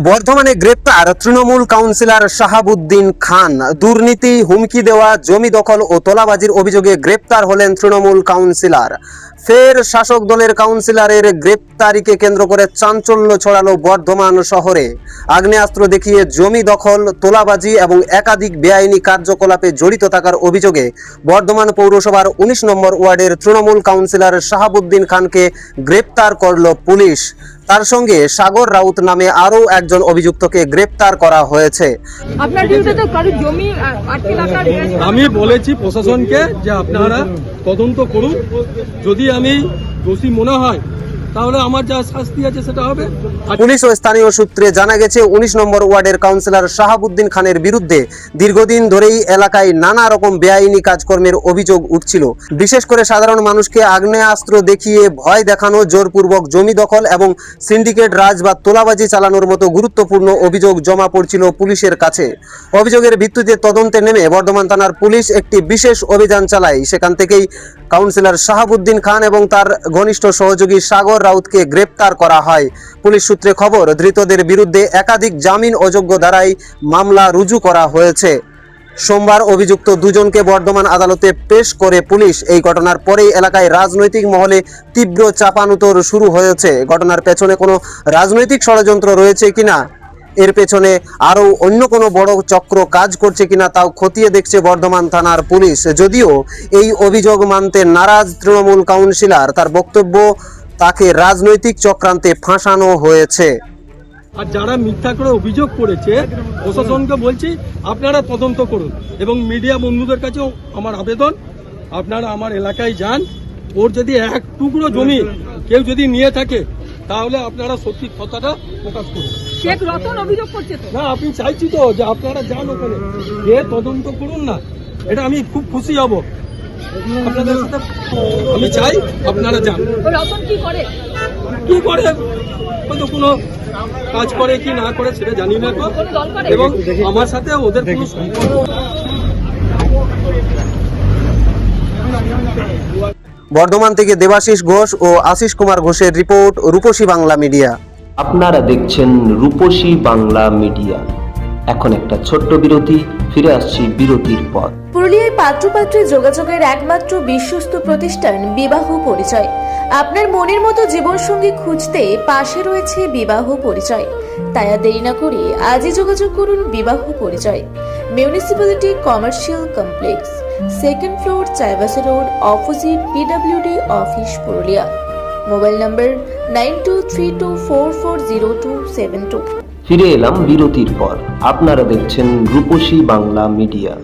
বর্ধমানে গ্রেপ্তার তৃণমূল কাউন্সিলর শাহাবুদ্দিন খান। দুর্নীতি, হুমকি দেওয়া, জমি দখল ও তোলাবাজির অভিযোগে গ্রেপ্তার হলেন তৃণমূল কাউন্সিলর। ফের শাসক দলের কাউন্সিলরের গ্রেপ্তারিকে কেন্দ্র করে চাঞ্চল্য ছড়ালো বর্ধমান শহরে। আগ্নেয়াস্ত্র দেখিয়ে জমি দখল, তোলাবাজি এবং একাধিক বেআইনি কার্যকলাপে জড়িত থাকার অভিযোগে বর্ধমান পৌরসভার 19 নম্বর ওয়ার্ডের তৃণমূল কাউন্সিলর শাহাবুদ্দিন খানকে গ্রেপ্তার করল পুলিশ। তার সঙ্গে সাগর রাউত নামে আরও একজন অভিযুক্তকে গ্রেপ্তার করা হয়েছে। আমি বলেছি প্রশাসনকে যে আপনারা তদন্ত করুন, যদি আমি দোষী মনে হয় তাহলে আমার যা শাস্তি আছে সেটা হবে। পুলিশ ও স্থানীয় সূত্রে জানা গেছে 19 নম্বর ওয়ার্ডের কাউন্সিলর শাহাবুদ্দিন খানের বিরুদ্ধে দীর্ঘদিন ধরেই এলাকায় নানা রকম বেআইনি কাজকর্মের অভিযোগ উঠছিল। বিশেষ করে সাধারণ মানুষকে আগ্নেয়াস্ত্র দেখিয়ে ভয় দেখানো, জোরপূর্বক জমি দখল এবং সিন্ডিকেট রাজ বা তোলাবাজি চালানোর মতো গুরুত্বপূর্ণ অভিযোগ জমা পড়ছিল পুলিশের কাছে। অভিযোগের ভিত্তিতে তদন্তে নেমে বর্ধমান থানার পুলিশ একটি বিশেষ অভিযান চালায়। সেখান থেকেই কাউন্সিলর শাহাবুদ্দিন খান এবং তার ঘনিষ্ঠ সহযোগী সাগর রাউতকে গ্রেপ্তার করা হয়। পুলিশ সূত্রে খবর, ধৃতদের বিরুদ্ধে একাধিক জামিন অযোগ্য ধারায় মামলা রুজু করা হয়েছে। সোমবার অভিযুক্ত দুজনকে বর্ধমান আদালতে পেশ করে পুলিশ। এই ঘটনার পরেই এলাকায় রাজনৈতিক মহলে তীব্র চাপানুতোর শুরু হয়েছে। ঘটনার পেছনে কোনো রাজনৈতিক ষড়যন্ত্র রয়েছে কিনা, এর পেছনে আরও অন্য কোনো বড় চক্র কাজ করছে কিনা তাও খতিয়ে দেখছে বর্ধমান থানার পুলিশ। যদিও এই অভিযোগ মানতে নারাজ তৃণমূল কাউন্সিলর, তার বক্তব্য তাকে রাজনৈতিক চক্রান্তে ফাঁসানো হয়েছে। আর যারা মিথ্যা করে অভিযোগ করেছে প্রশাসনকে বলছি আপনারা তদন্ত করুন, এবং মিডিয়া বন্ধুদের কাছেও আমার আবেদন, আপনারা আমার এলাকায় যান। ওর যদি এক টুকরো জমি কেউ যদি নিয়ে থাকে তাহলে আপনারা সত্যি কথাটা প্রকাশ করুন। শেখ রতন অভিযোগ করছে তো না, আমি চাইছি তো যে আপনারা যান ওখানে, যে তদন্ত করুন না, এটা আমি খুব খুশি হব। আপনাদের সাথে আমি চাই আপনারা যান। রতন কি করে হয়তো কোনো কাজ করে কি না করে সেটা জানি না, এবং আমার সাথে ওদের কোনো সম্পর্ক। বর্ধমান থেকে দেবাশিস ঘোষ ও আশিস কুমার ঘোষের রিপোর্ট, রূপসী বাংলা মিডিয়া। আপনারা দেখছেন রূপসী বাংলা মিডিয়া। এখন একটা ছোট্ট বিরতি, ফিরে আসছি বিরতির পর। পুরুলিয়ায় পাত্রপাত্রী যোগাযোগের একমাত্র বিশ্বস্ত প্রতিষ্ঠান বিবাহ পরিচয়। আপনার মনের মতো জীবনসঙ্গী খুঁজতে পাশে রয়েছে বিবাহ পরিচয়। তাই আর দেরি না করে আজই যোগাযোগ করুন বিবাহ পরিচয়। Municipality commercial complex, 2nd floor, Chaibasa road, opposite PWD office, Purulia. Mobile নম্বর 9232440272। ফিরে এলাম বিরতির পর। আপনারা দেখছেন রূপসী বাংলা মিডিয়া।